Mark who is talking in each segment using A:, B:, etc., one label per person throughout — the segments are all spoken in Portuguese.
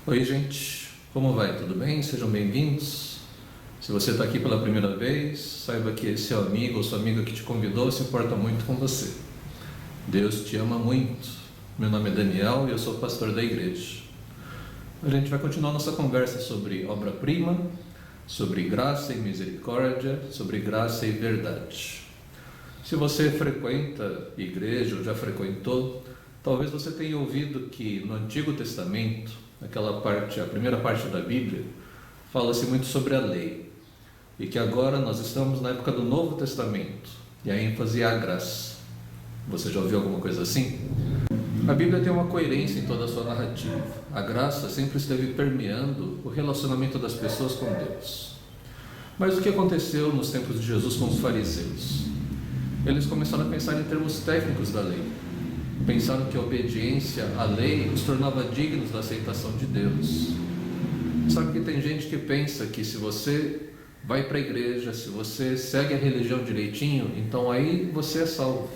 A: Oi, gente, como vai? Tudo bem? Sejam bem-vindos. Se você está aqui pela primeira vez, saiba que esse amigo ou sua amiga que te convidou se importa muito com você. Deus te ama muito. Meu nome é Daniel e eu sou pastor da igreja. A gente vai continuar nossa conversa sobre obra-prima, sobre graça e misericórdia, sobre graça e verdade. Se você frequenta igreja ou já frequentou, talvez você tenha ouvido que no Antigo Testamento, aquela parte, a primeira parte da Bíblia, fala-se muito sobre a lei. E que agora nós estamos na época do Novo Testamento, e a ênfase é a graça. Você já ouviu alguma coisa assim? A Bíblia tem uma coerência em toda a sua narrativa. A graça sempre esteve permeando o relacionamento das pessoas com Deus. Mas o que aconteceu nos tempos de Jesus com os fariseus? Eles começaram a pensar em termos técnicos da lei. Pensaram que a obediência à lei os tornava dignos da aceitação de Deus. Sabe que tem gente que pensa que se você vai para a igreja, se você segue a religião direitinho, então aí você é salvo.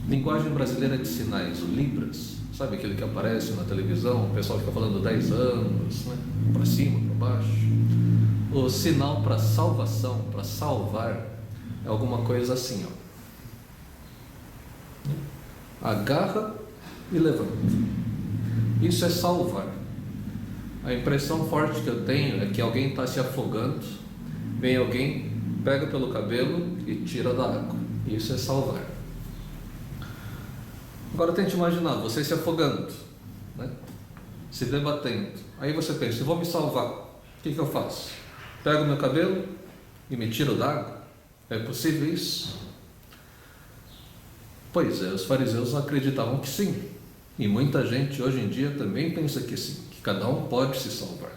A: Linguagem brasileira de sinais, o Libras, sabe aquele que aparece na televisão, o pessoal fica falando 10 anos, né? Para cima, para baixo. O sinal para salvação, para salvar, é alguma coisa assim, ó. Agarra e levanta. Isso é salvar. A impressão forte que eu tenho é que alguém está se afogando, vem alguém, pega pelo cabelo e tira da água. Isso é salvar. Agora tente imaginar você se afogando, né? Se debatendo. Aí você pensa, eu vou me salvar, o que eu faço? Pego meu cabelo e me tiro da água? É possível isso? Pois é, os fariseus acreditavam que sim. E muita gente hoje em dia também pensa que sim, que cada um pode se salvar.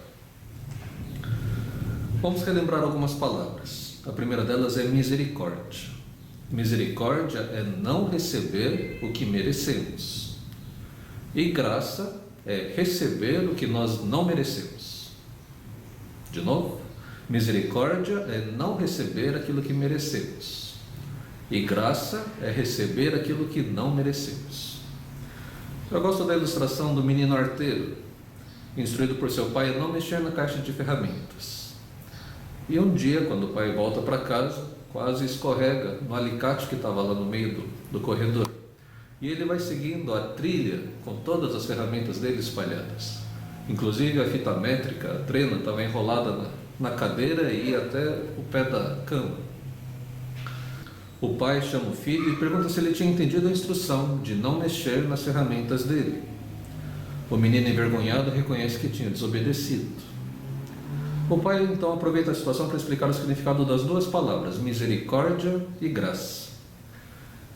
A: Vamos relembrar algumas palavras. A primeira delas é misericórdia. Misericórdia é não receber o que merecemos. E graça é receber o que nós não merecemos. De novo, misericórdia é não receber aquilo que merecemos. E graça é receber aquilo que não merecemos. Eu gosto da ilustração do menino arteiro, instruído por seu pai a não mexer na caixa de ferramentas. E um dia, quando o pai volta para casa, quase escorrega no alicate que estava lá no meio do corredor. E ele vai seguindo a trilha com todas as ferramentas dele espalhadas. Inclusive a fita métrica, a trena, estava enrolada na cadeira e ia até o pé da cama. O pai chama o filho e pergunta se ele tinha entendido a instrução de não mexer nas ferramentas dele. O menino envergonhado reconhece que tinha desobedecido. O pai então aproveita a situação para explicar o significado das duas palavras, misericórdia e graça.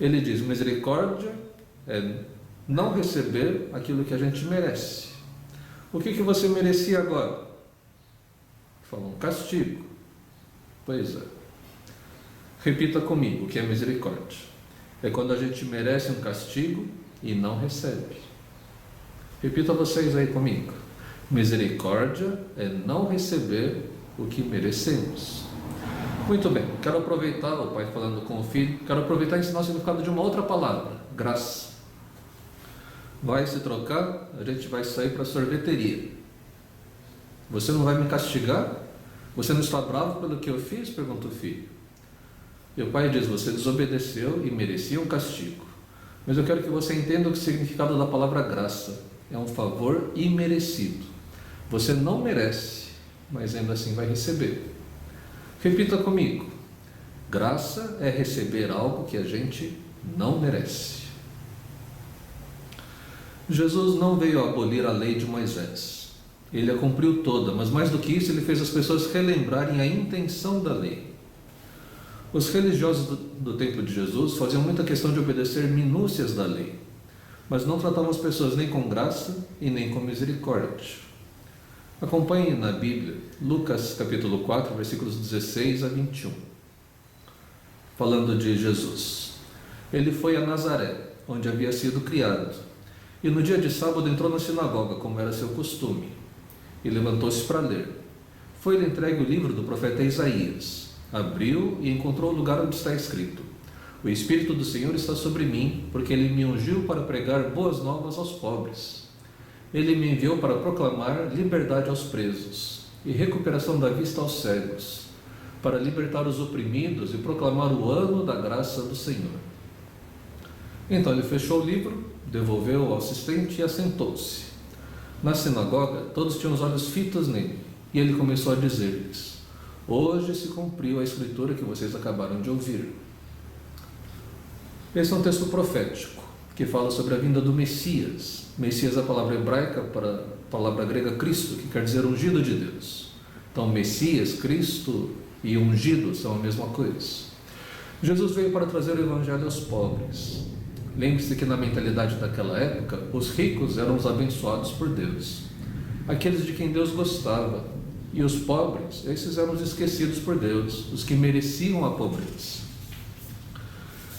A: Ele diz, misericórdia é não receber aquilo que a gente merece. O que você merecia agora? Fala, um castigo. Pois é. Repita comigo o que é misericórdia. É quando a gente merece um castigo e não recebe. Repita vocês aí comigo. Misericórdia é não receber o que merecemos. Muito bem, quero aproveitar, o pai falando com o filho, quero aproveitar e ensinar o significado de uma outra palavra, graça. Vai se trocar, a gente vai sair para a sorveteria. Você não vai me castigar? Você não está bravo pelo que eu fiz? Pergunta o filho. E o pai diz, você desobedeceu e merecia um castigo. Mas eu quero que você entenda o significado da palavra graça. É um favor imerecido. Você não merece, mas ainda assim vai receber. Repita comigo. Graça é receber algo que a gente não merece. Jesus não veio abolir a lei de Moisés. Ele a cumpriu toda, mas mais do que isso, ele fez as pessoas relembrarem a intenção da lei. Os religiosos do tempo de Jesus faziam muita questão de obedecer minúcias da lei, mas não tratavam as pessoas nem com graça e nem com misericórdia. Acompanhe na Bíblia, Lucas capítulo 4, versículos 16 a 21. Falando de Jesus. Ele foi a Nazaré, onde havia sido criado, e no dia de sábado entrou na sinagoga, como era seu costume, e levantou-se para ler. Foi-lhe entregue o livro do profeta Isaías. Abriu e encontrou o lugar onde está escrito: O Espírito do Senhor está sobre mim, porque Ele me ungiu para pregar boas novas aos pobres. ele me enviou para proclamar liberdade aos presos e recuperação da vista aos cegos, para libertar os oprimidos e proclamar o ano da graça do Senhor. Então ele fechou o livro, devolveu ao assistente e assentou-se. Na sinagoga, todos tinham os olhos fitos nele, e ele começou a dizer-lhes: hoje se cumpriu a escritura que vocês acabaram de ouvir. Esse é um texto profético, que fala sobre a vinda do Messias. Messias é a palavra hebraica para a palavra grega Cristo, que quer dizer ungido de Deus. Então, Messias, Cristo e ungido são a mesma coisa. Jesus veio para trazer o evangelho aos pobres. Lembre-se que na mentalidade daquela época, os ricos eram os abençoados por Deus, aqueles de quem Deus gostava, e os pobres, esses eram os esquecidos por Deus, os que mereciam a pobreza.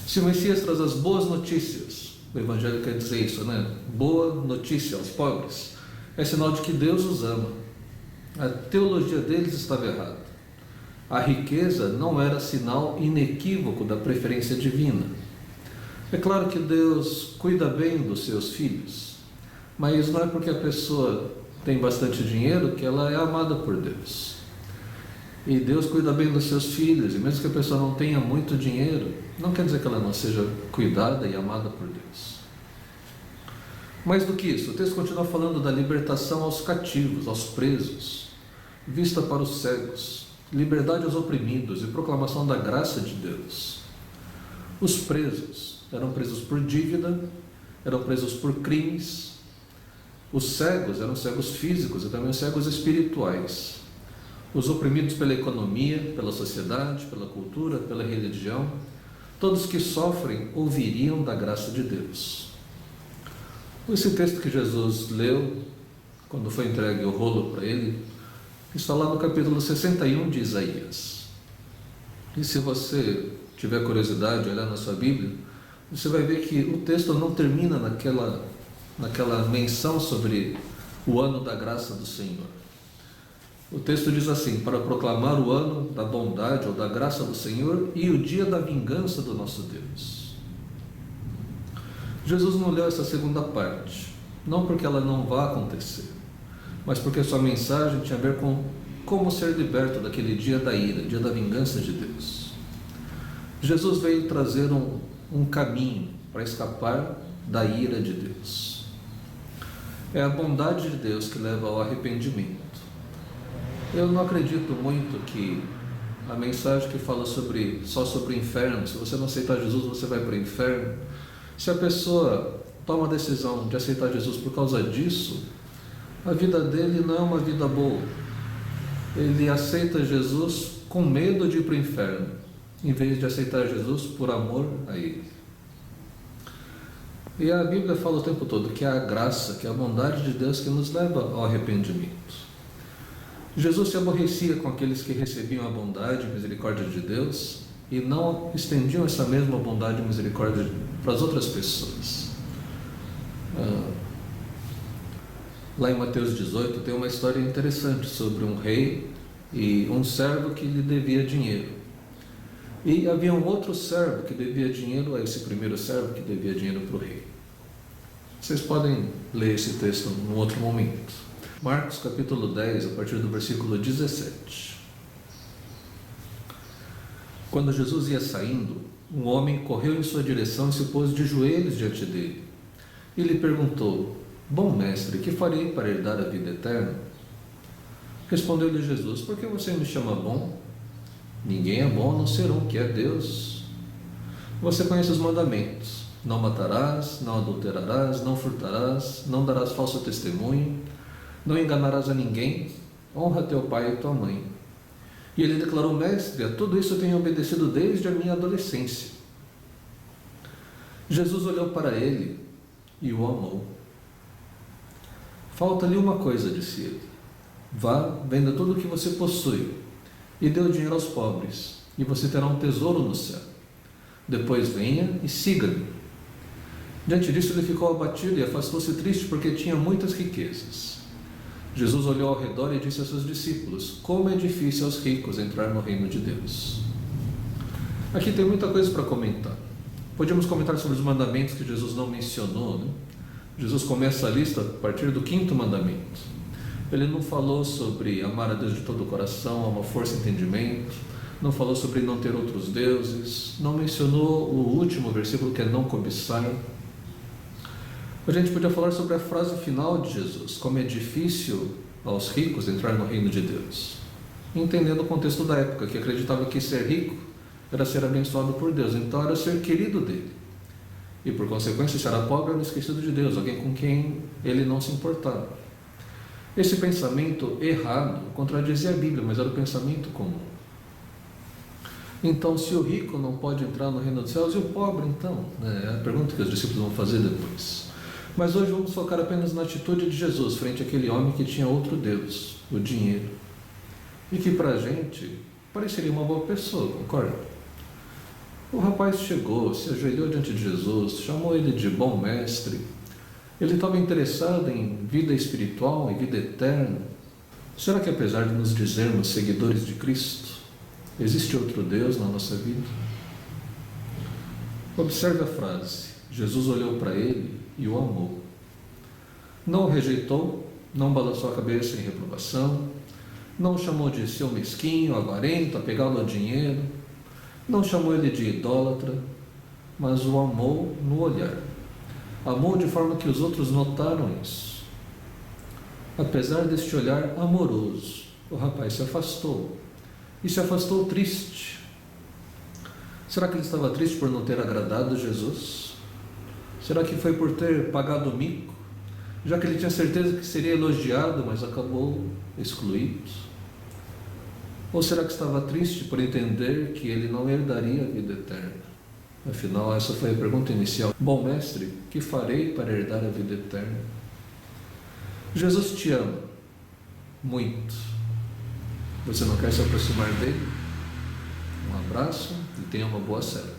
A: Se o Messias traz as boas notícias, o evangelho quer dizer isso, né? Boa notícia aos pobres, é sinal de que Deus os ama. A teologia deles estava errada. A riqueza não era sinal inequívoco da preferência divina. É claro que Deus cuida bem dos seus filhos, mas não é porque a pessoa tem bastante dinheiro que ela é amada por Deus. E Deus cuida bem dos seus filhos, e mesmo que a pessoa não tenha muito dinheiro, não quer dizer que ela não seja cuidada e amada por Deus. Mais do que isso, o texto continua falando da libertação aos cativos, aos presos, vista para os cegos, liberdade aos oprimidos e proclamação da graça de Deus. Os presos eram presos por dívida, eram presos por crimes. Os cegos eram cegos físicos e também cegos espirituais. Os oprimidos pela economia, pela sociedade, pela cultura, pela religião, todos que sofrem ouviriam da graça de Deus. Esse texto que Jesus leu, quando foi entregue o rolo para ele, está lá no capítulo 61 de Isaías. E se você tiver curiosidade de olhar na sua Bíblia, você vai ver que o texto não termina naquela menção sobre o ano da graça do Senhor. O texto diz assim: para proclamar o ano da bondade ou da graça do Senhor e o dia da vingança do nosso Deus. Jesus não leu essa segunda parte, não porque ela não vá acontecer, mas porque sua mensagem tinha a ver com como ser liberto daquele dia da ira, dia da vingança de Deus. Jesus veio trazer um caminho para escapar da ira de Deus. É a bondade de Deus que leva ao arrependimento. Eu não acredito muito que a mensagem que fala só sobre o inferno, se você não aceitar Jesus, você vai para o inferno. Se a pessoa toma a decisão de aceitar Jesus por causa disso, a vida dele não é uma vida boa. Ele aceita Jesus com medo de ir para o inferno, em vez de aceitar Jesus por amor a Ele. E a Bíblia fala o tempo todo que é a graça, que é a bondade de Deus que nos leva ao arrependimento. Jesus se aborrecia com aqueles que recebiam a bondade e misericórdia de Deus e não estendiam essa mesma bondade e misericórdia para as outras pessoas. Lá em Mateus 18 tem uma história interessante sobre um rei e um servo que lhe devia dinheiro. E havia um outro servo que devia dinheiro a esse primeiro servo que devia dinheiro para o rei. Vocês podem ler esse texto num outro momento. Marcos capítulo 10, a partir do versículo 17. Quando Jesus ia saindo, um homem correu em sua direção e se pôs de joelhos diante dele. E lhe perguntou: bom mestre, que farei para herdar a vida eterna? Respondeu-lhe Jesus: por que você me chama bom? Ninguém é bom a não ser um, que é Deus. Você conhece os mandamentos: não matarás, não adulterarás, não furtarás, não darás falso testemunho, não enganarás a ninguém, honra teu pai e tua mãe. E ele declarou: mestre, a tudo isso eu tenho obedecido desde a minha adolescência. Jesus olhou para ele e o amou. Falta-lhe uma coisa, disse ele: vá, venda tudo o que você possui e dê o dinheiro aos pobres, e você terá um tesouro no céu. Depois venha e siga-me. Diante disso ele ficou abatido e afastou-se triste porque tinha muitas riquezas. Jesus olhou ao redor e disse a seus discípulos: como é difícil aos ricos entrar no reino de Deus. Aqui tem muita coisa para comentar. Podíamos comentar sobre os mandamentos que Jesus não mencionou, né? Jesus começa a lista a partir do 5º mandamento. Ele não falou sobre amar a Deus de todo o coração, uma força e entendimento, não falou sobre não ter outros deuses, não mencionou o último versículo, que é não cobiçar. A gente podia falar sobre a frase final de Jesus, como é difícil aos ricos entrar no reino de Deus, entendendo o contexto da época, que acreditava que ser rico era ser abençoado por Deus, então era ser querido dele, e por consequência, se era pobre, era esquecido de Deus, alguém com quem ele não se importava. Esse pensamento errado contradizia a Bíblia, mas era o pensamento comum. Então, se o rico não pode entrar no reino dos céus, e o pobre então? É a pergunta que os discípulos vão fazer depois. Mas hoje vamos focar apenas na atitude de Jesus frente àquele homem que tinha outro Deus, o dinheiro, e que para a gente pareceria uma boa pessoa, concorda? O rapaz chegou, se ajoelhou diante de Jesus, chamou ele de bom mestre. Ele estava interessado em vida espiritual, em vida eterna. Será que, apesar de nos dizermos seguidores de Cristo, existe outro Deus na nossa vida? Observe a frase. Jesus olhou para ele e o amou. Não o rejeitou, não balançou a cabeça em reprovação, não o chamou de seu mesquinho, avarento, apegado ao dinheiro, não chamou ele de idólatra, mas o amou no olhar. Amou de forma que os outros notaram isso. Apesar deste olhar amoroso, o rapaz se afastou. E se afastou triste. Será que ele estava triste por não ter agradado Jesus? Será que foi por ter pagado o mico? Já que ele tinha certeza que seria elogiado, mas acabou excluído? Ou será que estava triste por entender que ele não herdaria a vida eterna? Afinal, essa foi a pergunta inicial. Bom mestre, que farei para herdar a vida eterna? Jesus te ama muito. Você não quer se aproximar dele? Um abraço e tenha uma boa célula.